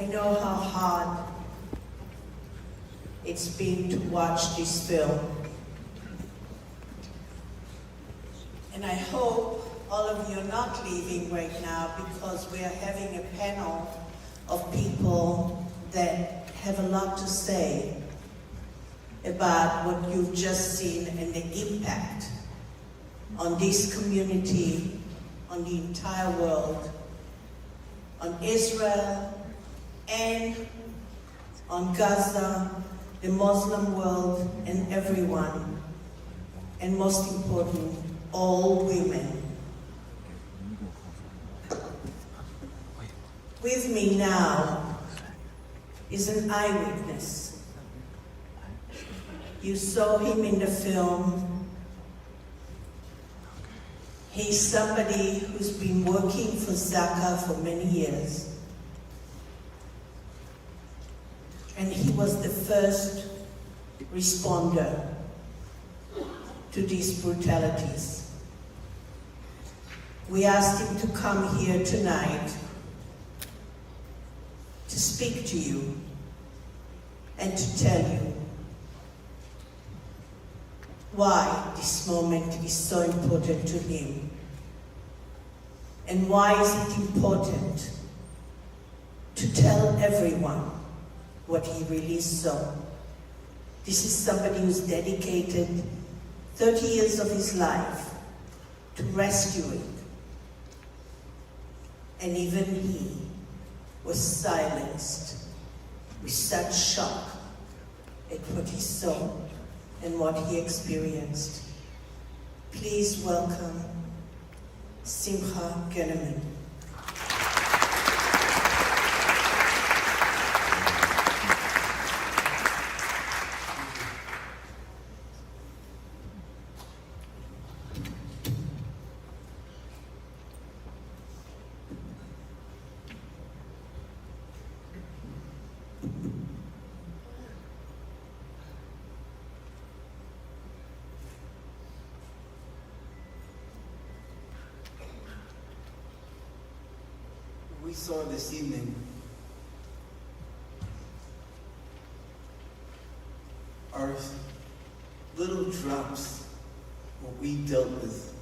I know how hard it's been to watch this film. And I hope all of you are not leaving right now, because we are having a panel of people that have a lot to say about what you've just seen and the impact on this community, on the entire world, on Israel, and on Gaza, the Muslim world, and everyone. And most important, all women. With me now is an eyewitness. You saw him in the film. He's somebody who's been working for Zaka for many years. And he was the first responder to these brutalities. We asked him to come here tonight to speak to you and to tell you why this moment is so important to him, and why is it important to tell everyone what he really saw. This is somebody who's dedicated 30 years of his life to rescuing, and even he was silenced with such shock at what he saw and what he experienced. Please welcome Simha Gan. We saw this evening are little drops what we dealt with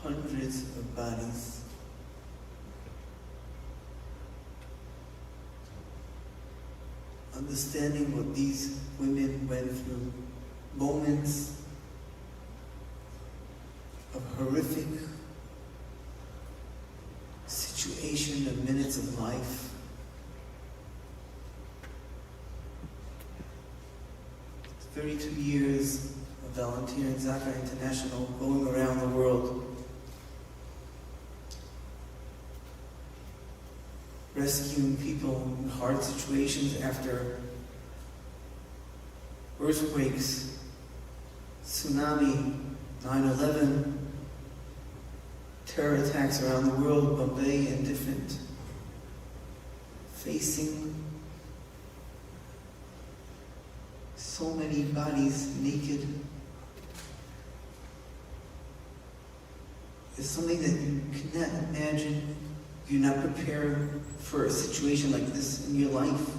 hundreds of bodies. Understanding what these women went through, moments of horrific situation, of minutes of life. 32 years of volunteering Zaka International, going around the world, rescuing people in hard situations after earthquakes, tsunami, 9/11, terror attacks around the world, Bombay and different, facing so many bodies naked. It's something that you cannot imagine. You're not prepared for a situation like this in your life.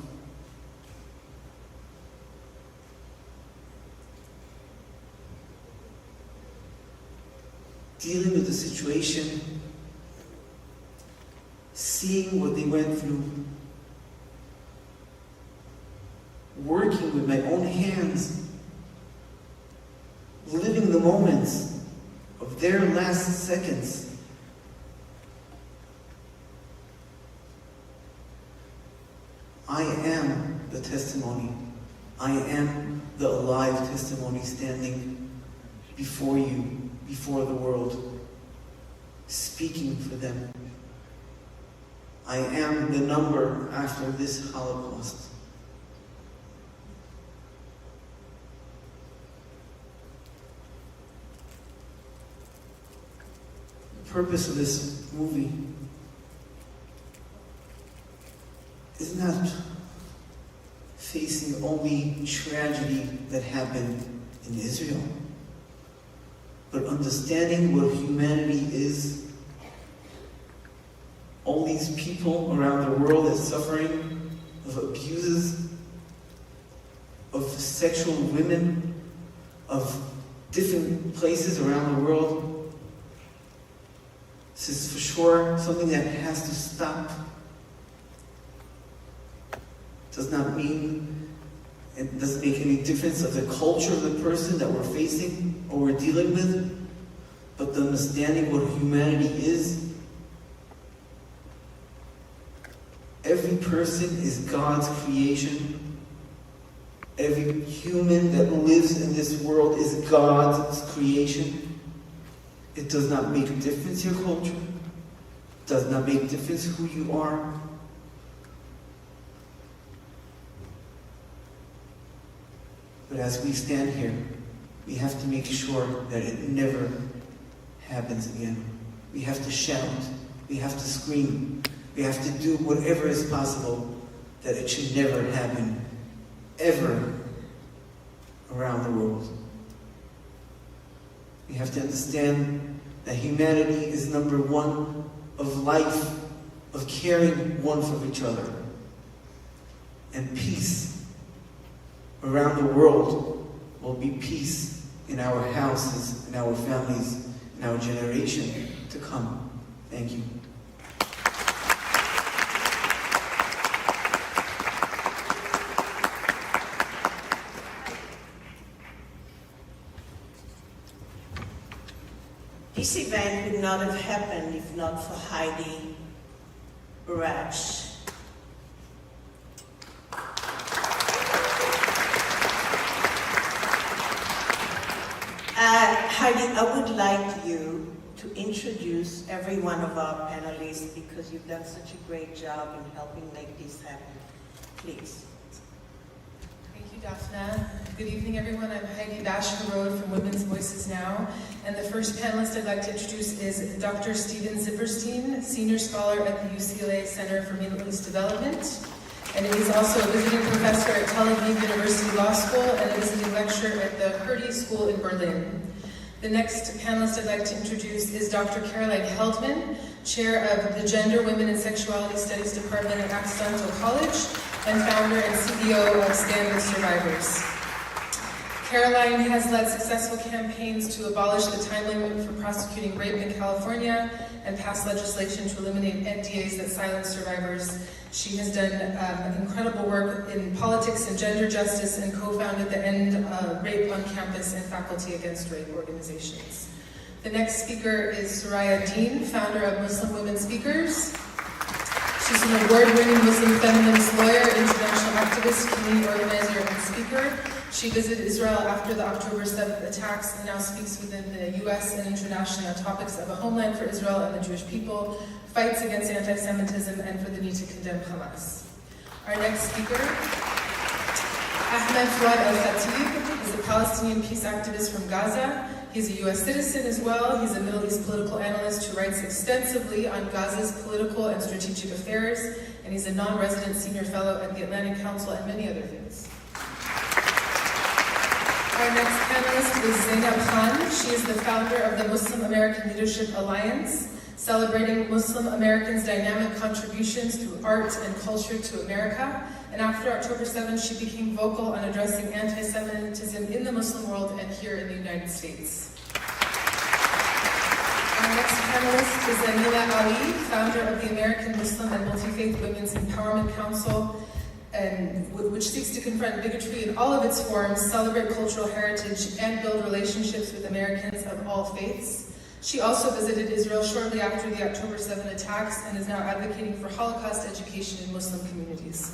Dealing with the situation, seeing what they went through, working with my own hands, living the moments of their last seconds. I am the testimony. I am the alive testimony standing before you, before the world, speaking for them. I am the number after this Holocaust. The purpose of this movie is not facing only tragedy that happened in Israel, but understanding what humanity is all these people around the world that are suffering of abuses, of sexual women, of different places around the world. This is for sure something that has to stop. Does not mean, it doesn't make any difference of the culture of the person that we're facing or we're dealing with, but the understanding what humanity is. Every person is God's creation. Every human that lives in this world is God's creation. It does not make a difference your culture. It does not make a difference who you are. But as we stand here, we have to make sure that it never happens again. We have to shout. We have to scream. We have to do whatever is possible that it should never happen, ever, around the world. We have to understand that humanity is number one of life, of caring one for each other. And peace around the world will be peace in our houses, in our families, in our generation to come. Thank you. This event would not have happened if not for Heidi, Basch. Heidi, I would like you to introduce every one of our panelists because you've done such a great job in helping make this happen. Please. Thank you, Daphna. Good evening, everyone. I'm Heidi Basch-Harod from Women's Voices Now. And the first panelist I'd like to introduce is Dr. Steven Zipperstein, Senior Scholar at the UCLA Center for Middle East Development. And he's also a visiting professor at Tel Aviv University Law School and a visiting lecturer at the Heidi School in Berlin. The next panelist I'd like to introduce is Dr. Caroline Heldman, Chair of the Gender, Women, and Sexuality Studies Department at Occidental College and founder and CEO of Stand With Survivors. Caroline has led successful campaigns to abolish the time limit for prosecuting rape in California and passed legislation to eliminate NDAs that silence survivors. She has done incredible work in politics and gender justice and co-founded the End Rape on Campus and Faculty Against Rape organizations. The next speaker is Soraya Dean, founder of Muslim Women Speakers. She's an award-winning Muslim feminist lawyer, international activist, community organizer, and speaker. She visited Israel after the October 7th attacks and now speaks within the U.S. and internationally on topics of a homeland for Israel and the Jewish people, fights against anti-Semitism, and for the need to condemn Hamas. Our next speaker, Ahmed Fouad al-Khatib, is a Palestinian peace activist from Gaza. He's a U.S. citizen as well. He's a Middle East political analyst who writes extensively on Gaza's political and strategic affairs, and he's a non-resident senior fellow at the Atlantic Council and many other things. Our next panelist is Zainab Khan. She is the founder of the Muslim American Leadership Alliance, celebrating Muslim Americans' dynamic contributions through art and culture to America. And after October 7th, she became vocal on addressing anti-Semitism in the Muslim world and here in the United States. Our next panelist is Anila Ali, founder of the American Muslim and Multi-Faith Women's Empowerment Council, which seeks to confront bigotry in all of its forms, celebrate cultural heritage, and build relationships with Americans of all faiths. She also visited Israel shortly after the October 7 attacks and is now advocating for Holocaust education in Muslim communities.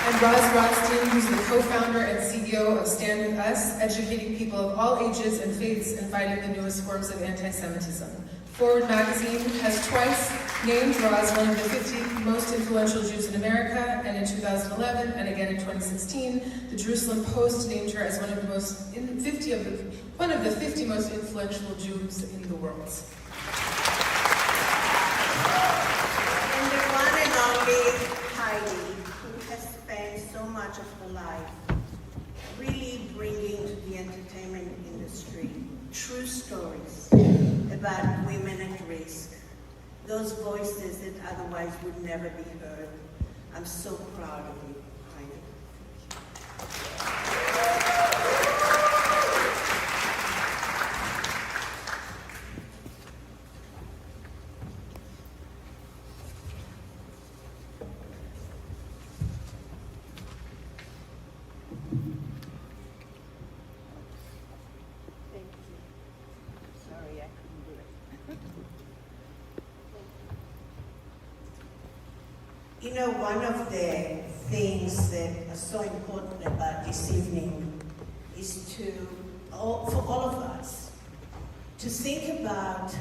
And Roz Rothstein, who's the co-founder and CEO of Stand With Us, educating people of all ages and faiths and fighting the newest forms of anti-Semitism. Forward magazine has twice named Roz one of the 50 most influential Jews in America, and in 2011 and again in 2016, the Jerusalem Post named her as one of the 50 most influential Jews in the world. And the one and only Heidi, who has spent so much of her life really bringing to the entertainment industry true stories about women and rape. risk. Those voices that otherwise would never be heard. I'm so proud of you, Heidi. Thank you. Sorry, I couldn't do it. You know, one of the things that are so important about this evening is for all of us, to think about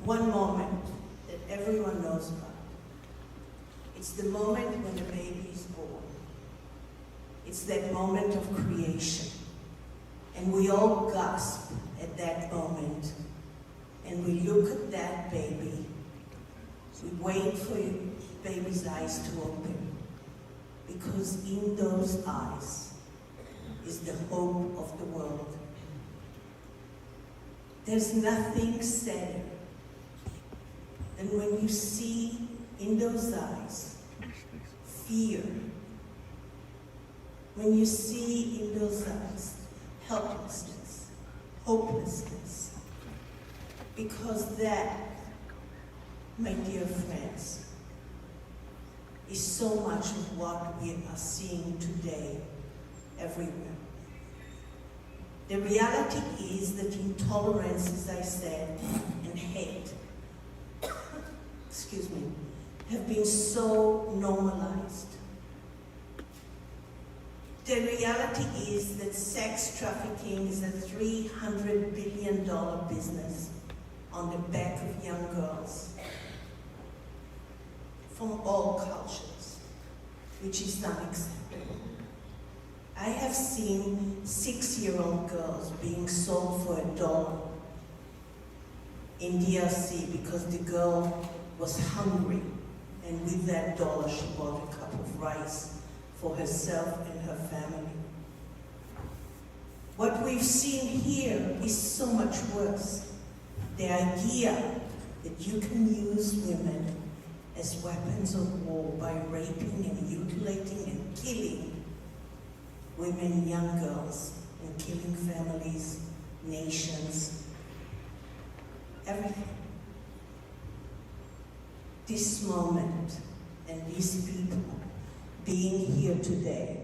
one moment that everyone knows about. It's the moment when the baby is born. It's that moment of creation. And we all gasp at that moment. And we look at that baby. We wait for the baby's eyes to open. Because in those eyes is the hope of the world. There's nothing sadder than when you see in those eyes fear. When you see in those eyes helplessness, hopelessness. Because that, my dear friends, is so much of what we are seeing today everywhere. The reality is that intolerance, as I said, and hate, excuse me, have been so normalized. The reality is that sex trafficking is a $300 billion business on the back of young girls from all cultures, which is unacceptable. I have seen 6-year-old girls being sold for $1 in DRC because the girl was hungry, and with that dollar she bought a cup of rice for herself and her family. What we've seen here is so much worse. The idea that you can use women as weapons of war by raping and mutilating and killing women, young girls, and killing families, nations, everything. This moment and these people being here today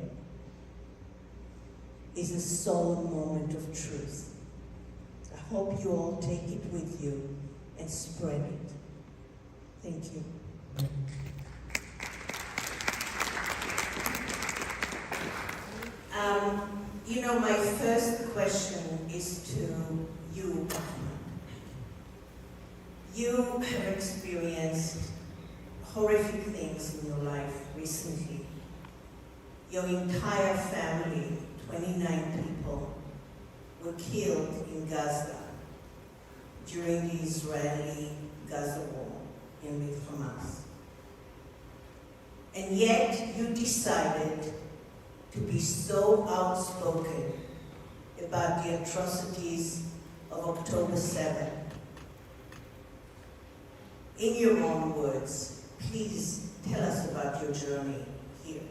is a solemn moment of truth. I hope you all take it with you and spread it. Thank you. You know, my first question is to you. You have experienced horrific things in your life recently. Your entire family, 29 people, were killed in Gaza during the Israeli-Gaza war with Hamas. And yet you decided to be so outspoken about the atrocities of October 7th. In your own words, please tell us about your journey here.